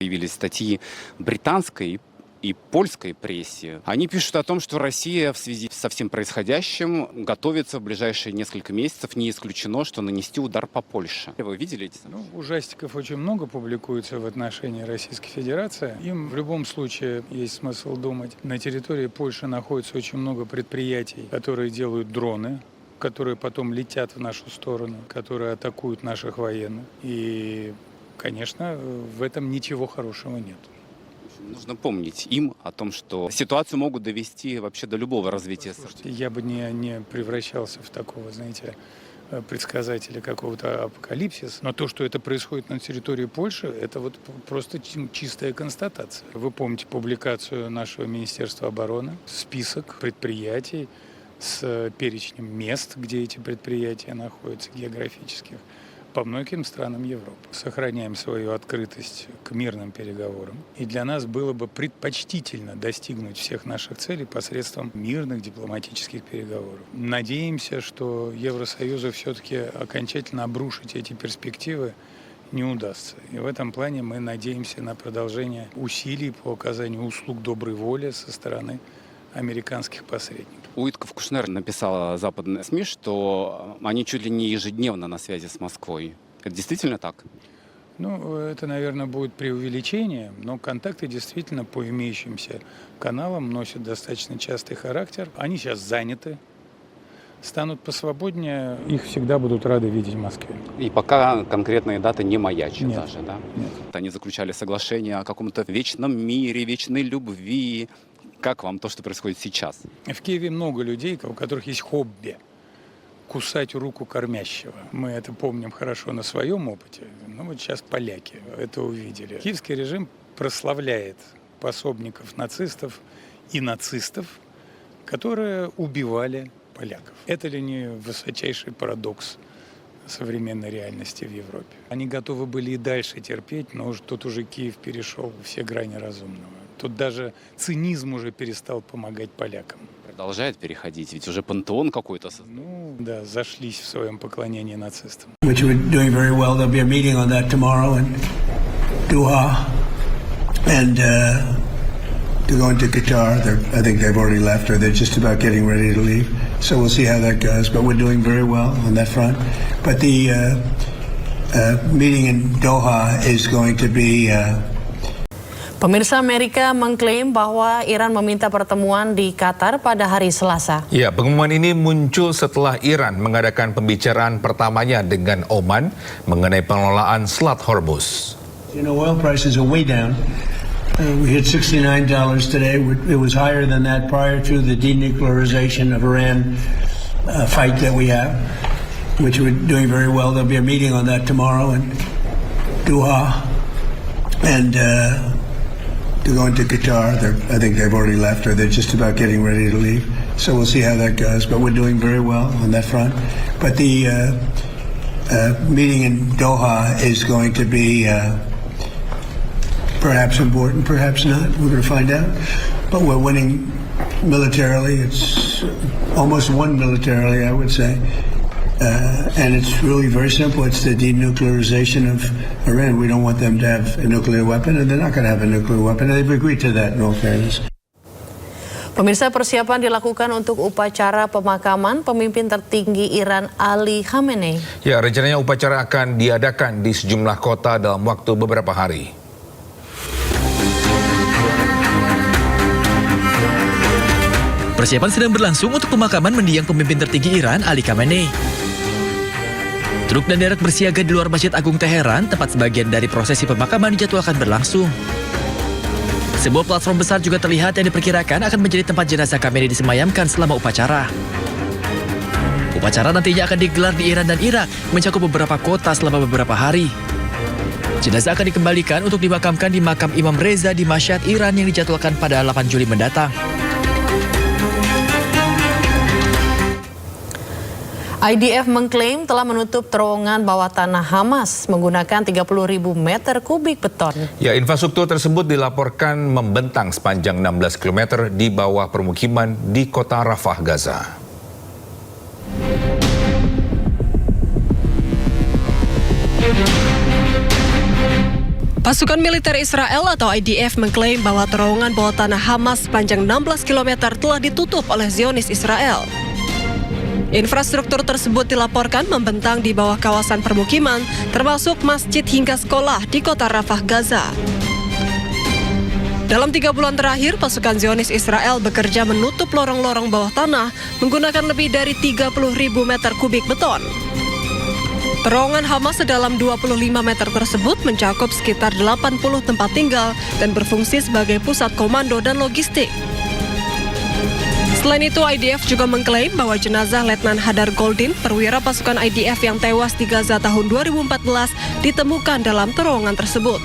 Появились статьи британской и польской прессе. Они пишут о том, что Россия в связи со всем происходящим готовится в ближайшие несколько месяцев, не исключено, что нанести удар по Польше. Вы видели эти сообщения? Ужастиков очень много публикуется в отношении Российской Федерации. Им в любом случае есть смысл думать. На территории Польши находится очень много предприятий, которые делают дроны, которые потом летят в нашу сторону, которые атакуют наших военных. И, конечно, в этом ничего хорошего нет. Нужно помнить им о том, что ситуацию могут довести вообще до любого развития. Слушайте, я бы не превращался в такого, знаете, предсказателя какого-то апокалипсиса. Но то, что это происходит на территории Польши, это вот просто чистая констатация. Вы помните публикацию нашего Министерства обороны, список предприятий с перечнем мест, где эти предприятия находятся, географических, по многим странам Европы. Сохраняем свою открытость к мирным переговорам. И для нас было бы предпочтительно достигнуть всех наших целей посредством мирных дипломатических переговоров. Надеемся, что Евросоюзу все-таки окончательно обрушить эти перспективы не удастся. И в этом плане мы надеемся на продолжение усилий по оказанию услуг доброй воли со стороны американских посредников. Уитков Кушнер написала западные СМИ, что они чуть ли не ежедневно на связи с Москвой. Это действительно так? Это, наверное, будет преувеличение, но контакты действительно по имеющимся каналам носят достаточно частый характер. Они сейчас заняты, станут посвободнее, их всегда будут рады видеть в Москве. И пока конкретные даты не маячат Нет. даже, да? Нет. Они заключали соглашение о каком-то вечном мире, вечной любви. Как вам то, что происходит сейчас? В Киеве много людей, у которых есть хобби – кусать руку кормящего. Мы это помним хорошо на своем опыте. Вот сейчас поляки это увидели. Киевский режим прославляет пособников нацистов и нацистов, которые убивали поляков. Это ли не высочайший парадокс современной реальности в Европе? Они готовы были и дальше терпеть, но тут уже Киев перешел все грани разумного. Тут даже цинизм уже перестал помогать полякам. Продолжает переходить, ведь уже пантеон какой-то. Зашлись в своем поклонении нацистам. Which we're doing very well. There'll be a meeting on that tomorrow in Doha, and to go into Qatar. I think they've already left, or they're just about getting ready to leave. So we'll see how that goes. But we're doing very well on that front. But the meeting in Doha is going to be. Pemirsa, Amerika mengklaim bahwa Iran meminta pertemuan di Qatar pada hari Selasa. Ya, pengumuman ini muncul setelah Iran mengadakan pembicaraan pertamanya dengan Oman mengenai pengelolaan Selat Hormuz. Oil prices are way down. We hit $69 today. It was higher than that prior to the denuclearization of Iran fight that we have, which we're doing very well. There'll be a meeting on that tomorrow in Doha, and to go into Qatar. I think they've already left, or they're just about getting ready to leave. So we'll see how that goes. But we're doing very well on that front. But the meeting in Doha is going to be perhaps important, perhaps not. We're going to find out. But we're winning militarily. It's almost won militarily, I would say. And it's really very simple. It's the denuclearization of Iran. We don't want them to have a nuclear weapon, and they're not going to have a nuclear weapon. And they've agreed to that, in all fairness. Pemirsa, persiapan dilakukan untuk upacara pemakaman pemimpin tertinggi Iran Ali Khamenei. Ya, rencananya upacara akan diadakan di sejumlah kota dalam waktu beberapa hari. Persiapan sedang berlangsung untuk pemakaman mendiang pemimpin tertinggi Iran, Ali Khamenei. Truk dan derek bersiaga di luar Masjid Agung Teheran, tempat sebagian dari prosesi pemakaman dijadwalkan berlangsung. Sebuah platform besar juga terlihat yang diperkirakan akan menjadi tempat jenazah Khamenei disemayamkan selama upacara. Upacara nantinya akan digelar di Iran dan Irak, mencakup beberapa kota selama beberapa hari. Jenazah akan dikembalikan untuk dimakamkan di makam Imam Reza di Mashhad, Iran yang dijadwalkan pada 8 Juli mendatang. IDF mengklaim telah menutup terowongan bawah tanah Hamas menggunakan 30.000 meter kubik beton. Ya, infrastruktur tersebut dilaporkan membentang sepanjang 16 km di bawah permukiman di kota Rafah, Gaza. Pasukan militer Israel atau IDF mengklaim bahwa terowongan bawah tanah Hamas sepanjang 16 km telah ditutup oleh Zionis Israel. Infrastruktur tersebut dilaporkan membentang di bawah kawasan permukiman, termasuk masjid hingga sekolah di kota Rafah, Gaza. Dalam 3 bulan terakhir, pasukan Zionis Israel bekerja menutup lorong-lorong bawah tanah menggunakan lebih dari 30.000 meter kubik beton. Terowongan Hamas sedalam 25 meter tersebut mencakup sekitar 80 tempat tinggal dan berfungsi sebagai pusat komando dan logistik. Selain itu, IDF juga mengklaim bahwa jenazah Letnan Hadar Goldin, perwira pasukan IDF yang tewas di Gaza tahun 2014, ditemukan dalam terowongan tersebut.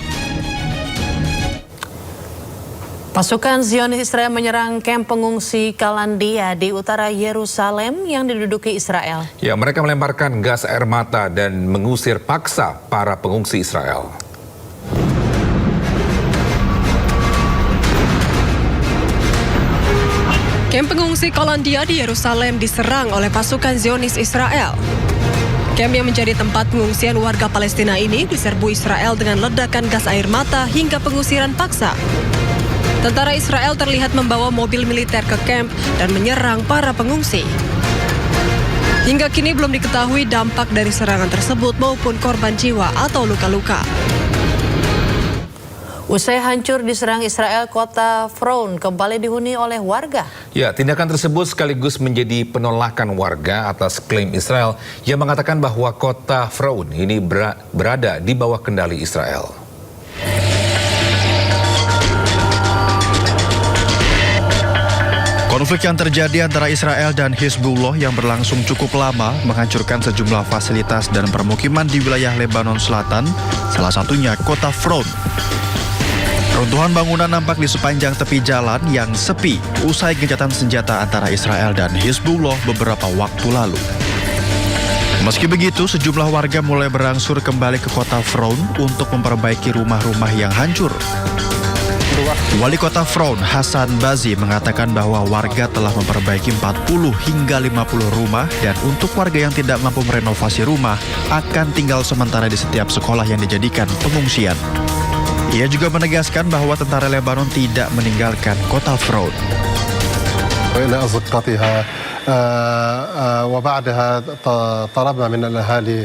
Pasukan Zionis Israel menyerang kamp pengungsi Kalandia di utara Yerusalem yang diduduki Israel. Ya, mereka melemparkan gas air mata dan mengusir paksa para pengungsi Israel. Kamp pengungsi Kalandia di Yerusalem diserang oleh pasukan Zionis Israel. Kamp yang menjadi tempat pengungsian warga Palestina ini diserbu Israel dengan ledakan gas air mata hingga pengusiran paksa. Tentara Israel terlihat membawa mobil militer ke kamp dan menyerang para pengungsi. Hingga kini belum diketahui dampak dari serangan tersebut maupun korban jiwa atau luka-luka. Usai hancur diserang Israel, kota Frown kembali dihuni oleh warga. Ya, tindakan tersebut sekaligus menjadi penolakan warga atas klaim Israel yang mengatakan bahwa kota Frown ini berada di bawah kendali Israel. Konflik yang terjadi antara Israel dan Hizbullah yang berlangsung cukup lama menghancurkan sejumlah fasilitas dan permukiman di wilayah Lebanon Selatan, salah satunya kota Frown. Runtuhan bangunan nampak di sepanjang tepi jalan yang sepi usai gencatan senjata antara Israel dan Hizbullah beberapa waktu lalu. Meski begitu, sejumlah warga mulai berangsur kembali ke kota Frown untuk memperbaiki rumah-rumah yang hancur. Wali kota Frown, Hasan Bazi, mengatakan bahwa warga telah memperbaiki 40 hingga 50 rumah dan untuk warga yang tidak mampu merenovasi rumah akan tinggal sementara di setiap sekolah yang dijadikan pengungsian. Ia juga menegaskan bahwa tentara Lebanon tidak meninggalkan kota Frown. وبعدها طلبنا من الأهالي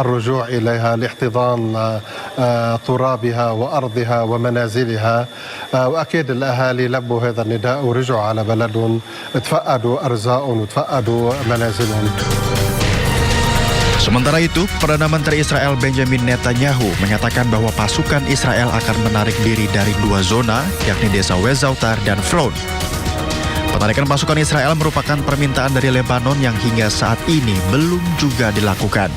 الرجوع إليها لاحتضان ترابها وأرضها ومنازلها وأكيد الأهالي لبوا هذا النداء ورجعوا على بلدهم تفقدوا أرزاقهم وتفقدوا منازلهم. Sementara itu, Perdana Menteri Israel Benjamin Netanyahu menyatakan bahwa pasukan Israel akan menarik diri dari 2 zona, yakni desa Wezautar dan Frown. Penarikan pasukan Israel merupakan permintaan dari Lebanon yang hingga saat ini belum juga dilakukan.